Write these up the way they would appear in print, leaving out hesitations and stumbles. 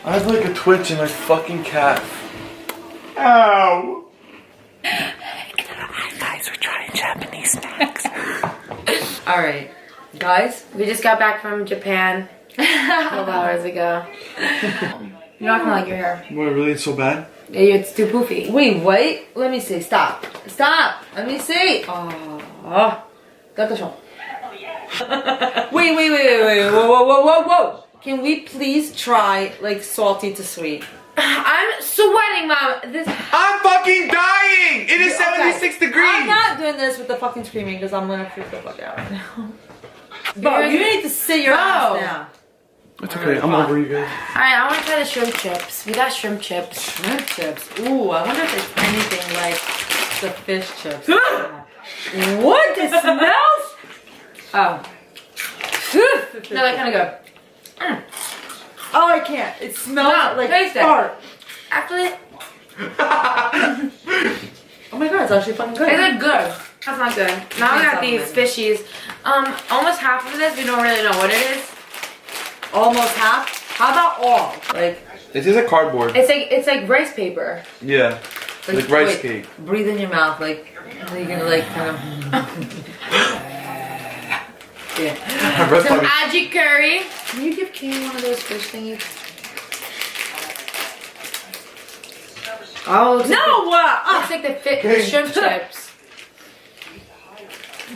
I have like a twitch in my fucking calf. Ow! Guys, we're trying Japanese snacks. Alright, guys, we just got back from Japan 12 hours ago. You're not gonna like your hair. What, really? It's so bad? It's too poofy. Wait, what? Let me see. Stop. Stop. Let me see. Oh. Got the show. Wait. Whoa. Can we please try like salty to sweet? I'm sweating, Mom. I'm fucking dying! It is 76 degrees! I'm not doing this with the fucking screaming because I'm gonna freak the fuck out right now. Bro, you need to sit your ass down. It's okay, I'm over you guys. Alright, I want to try the shrimp chips. We got shrimp chips. Shrimp chips. Ooh, I wonder if it's anything like the fish chips. What? It smells? Oh. No, that kind of good. Oh, I can't. It smells like taste it. fart. Actually, Oh my god, it's actually fucking good. it's like good. That's not good. Now we got these fishies. Almost half of this, we don't really know what it is. Almost half? How about all? Like, It is a cardboard. It's like rice paper. Yeah. Like rice cake. Breathe in your mouth, like you're gonna like kind of. Yeah. Some aji curry. Can you give Kane one of those fish thingies? Oh, No! Looks like the shrimp chips.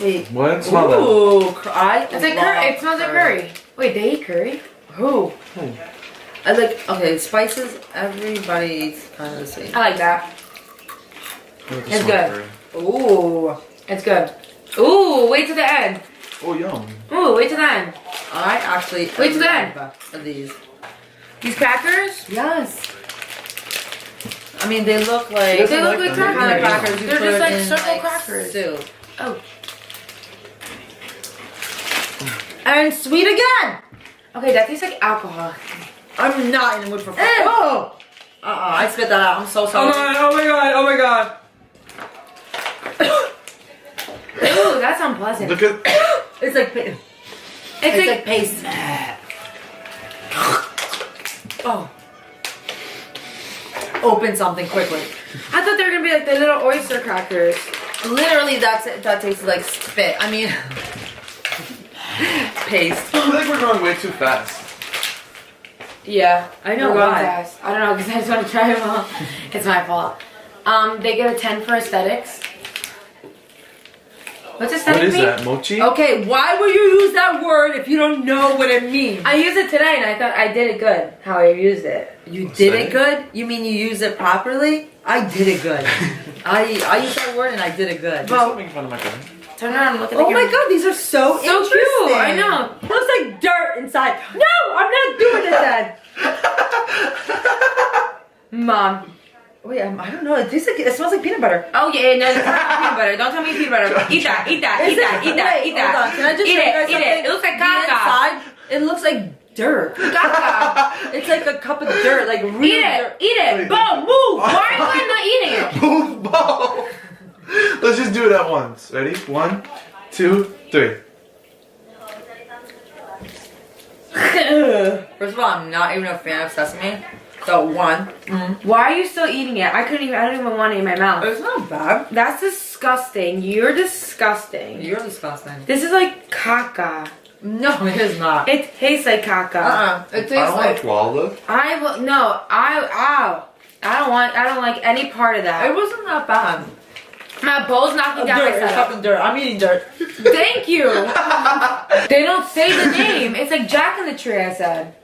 Wait. What? Smell that. Ooh, It's like curry. It smells like curry. Wait, they eat curry? Who? I like, okay, spices, everybody eats kind of the same. I like that. It's good. Ooh. It's good. Ooh, wait to the end. Oh, yum. Ooh, wait to the end. I actually Wait to the end. of these. These crackers? Yes. I mean, they look like Yes, They look like like them. kind of crackers. crackers. you They're put just like in, circle crackers. Soup. Oh. And sweet again. Okay, that tastes like alcohol. I'm not in the mood for fun. Oh. I spit that out. I'm so sorry. Oh my god. Ooh, that's unpleasant. Look at. It's like It's like paste. Oh. Open something quickly. I thought they were gonna be like the little oyster crackers. Literally, that's it. That tastes like spit. I mean, paste. I feel like we're going way too fast. Yeah, I know we're going why. fast. I don't know because I just want to try them all. It's my fault. They get a 10 for aesthetics. What's aesthetic What is mean? that? Mochi? Okay, why would you use that word if you don't know what it means? I used it today and I thought I did it good. How I used it. You did it good? You mean you used it properly? I did it good. I used that word and I did it good. Stop making fun of my friend. Turn around and look at the Oh my camera. god, these are so interesting. cute. I know. It looks like dirt inside. No, I'm not doing it then. Mom. Wait, I don't know. It tastes like it smells like peanut butter. Oh yeah, no, it's not peanut butter. Don't tell me peanut butter. Eat that, eat that, eat that, eat that, eat that. Hold on. Can I just eat show you guys it, eat it. It looks like The caca. inside, it looks like dirt. Caca. It's like a cup of dirt, like real Eat dirt. it, eat it. Bo, move. Why are you not eating it? Move, ball. Let's just do it at once. Ready? 1, 2, 3. First of all, I'm not even a fan of sesame. So 1. Why are you still eating it? I don't even want it in my mouth. It's not bad. That's disgusting. You're disgusting. You're disgusting. This is like caca. No, it is not. It tastes like caca. It tastes I don't like. want to swallow. I will, no, I don't like any part of It that. wasn't that bad. My bowl's knocking down my Dirt, it's setup. fucking dirt. I'm eating dirt. Thank you. They don't say the name. It's like Jack in the Tree, I said.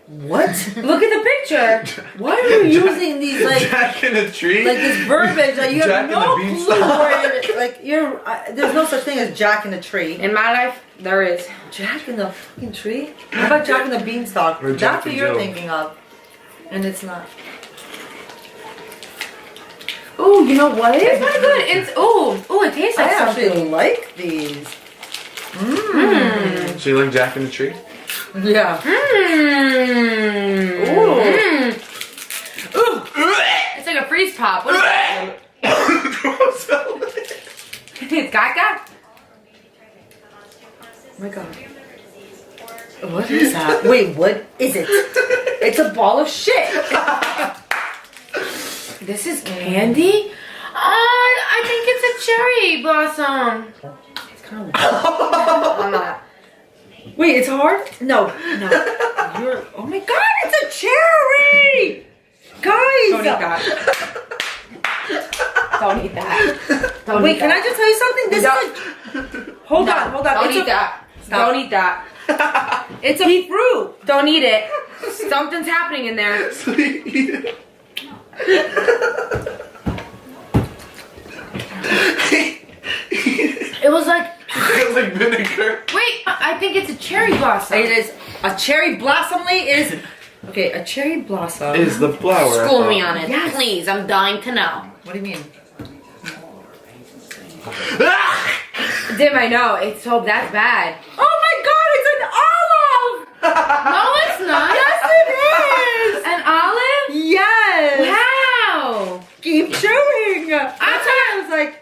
What? Look at the picture. Why are you using these like Jack in a tree? like this verbiage? Like you Jack have in no the clue beanstalk. where it, like you're. There's no such thing as Jack in the tree. In my life, there is. Jack in the fucking tree? How about Jack in the beanstalk? Or Jack That's what and you're Jill. thinking of, and it's not. Ooh, you know what? It's not good. It's ooh, it tastes like I actually something. like these. So you like Jack in the Tree? Yeah. Mmm. Ooh. Ooh. It's like a freeze pop. What is that? It's caca? Oh my god. What is that? Wait, what is it? It's a ball of shit. This is candy? I think it's a cherry blossom. It's kind of. I'm not. Wait, it's hard? No. You're. Oh my god, it's a cherry! Guys! Don't eat that. Don't eat that. Don't Wait, eat can that. I just tell you something? This is a. Hold on. Don't It's eat that. Don't eat that. It's a fruit. Don't eat it. Something's happening in there. So you eat it. It was like. It's like vinegar. Wait, I think it's a cherry blossom. It is a cherry blossomly is. Okay, a cherry blossom. Is the flower. School me on it, Yes. please. I'm dying to know. What do you mean? Dim, I know. It's so that's bad. Oh my god, it's an olive! No, it's not. Yes, it is! An olive? Yes! Wow. Keep chewing! That's why I was like,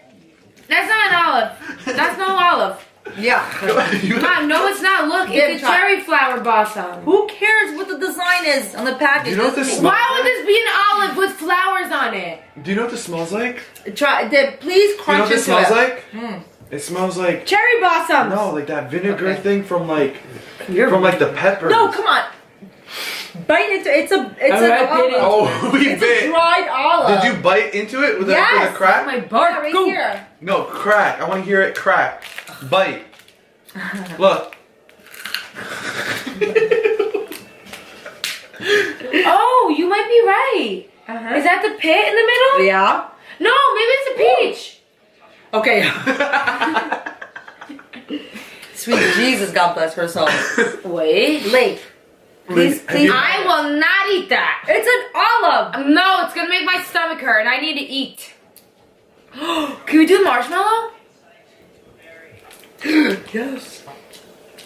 That's not an olive. That's no olive. yeah. Mom, no, it's not. Look, Give it's a try. cherry flower blossom. Who cares what the design is on the package? You know what this smells Why would this be an olive with flowers on it? Do you know what this smells like? Try, please Do you know crunch what this into smells it. like? It smells like Cherry blossoms! no, like that vinegar Okay. thing from like You're the peppers. No, come on. Bite into it's an I bit olive. into Oh, we It's a bit. dried olive. Did you bite into it with, Yes. with a crack? My butt. Yeah, right Go. here. No, crack. I want to hear it crack. Bite. Look. Oh, you might be right. Is that the pit in the middle? Yeah. No, maybe it's a peach. Okay. Sweet Jesus, God bless her soul. Wait. Lake. Please, Have please. you- I will not eat that. It's an olive. No, it's gonna make my stomach hurt, and I need to eat. Can we do marshmallow? Yes.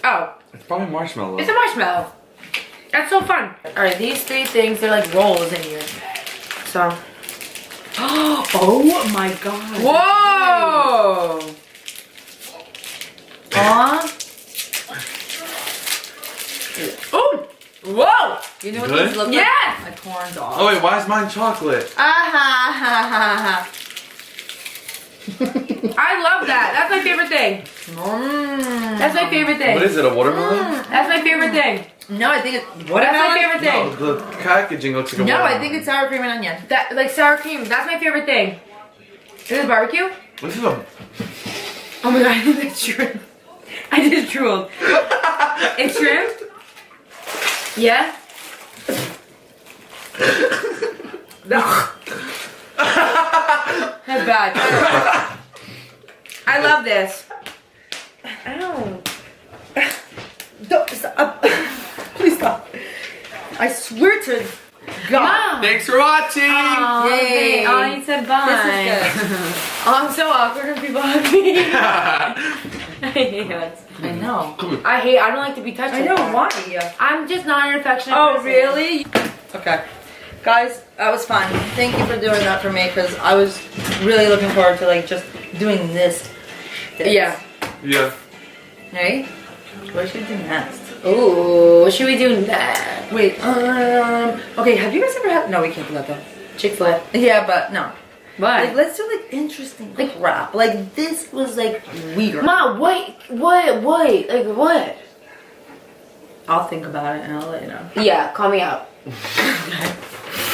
Oh, It's probably marshmallow. it's a marshmallow. That's so fun. All right, these three things, they're like rolls in here. So. Oh my God. Whoa! Aw. Oh! Whoa! You know what Good? these look Yes! like? Like corn dogs. Oh wait, why is mine chocolate? Ah ha ha ha ha. I love that. That's my favorite thing. That's my favorite thing. What is it? A watermelon? That's my favorite thing. No, I think it's That's watermelon. my favorite thing. No, the packaging looks like a No, watermelon. I think it's sour cream and onion. That like sour cream. That's my favorite thing. Is it barbecue? This is a. Oh my god, I think that's shrimp. I just drooled. It's shrimp? Yeah? That's bad. I love this. Ow. Don't, stop. Please stop. I swear to God. Mom. Thanks for watching. Aw, Yay. okay. Oh, you said bye. This is good. Oh, I'm so awkward when people hug me. I hate it. I know. I don't like to be touched. I like know that. why. I'm just not an affectionate Oh, person. really? Okay. Guys, that was fun. Thank you for doing that for me because I was really looking forward to like just doing this. Yeah. Yeah. Right? What should we do next? Ooh, what should we do next? Wait, okay, have you guys ever had, no, we can't do that though. Chick-fil-A. Yeah, but no. What? Like, let's do like interesting crap. Like, this was like weird. Mom, wait, like what? I'll think about it and I'll let you know. Yeah, call me out.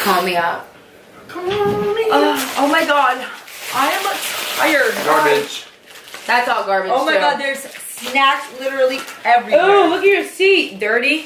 Call me out. Oh my God. I am tired. Garbage. That's all garbage. Oh my too. God, there's snacks literally everywhere. Oh, look at your seat, dirty.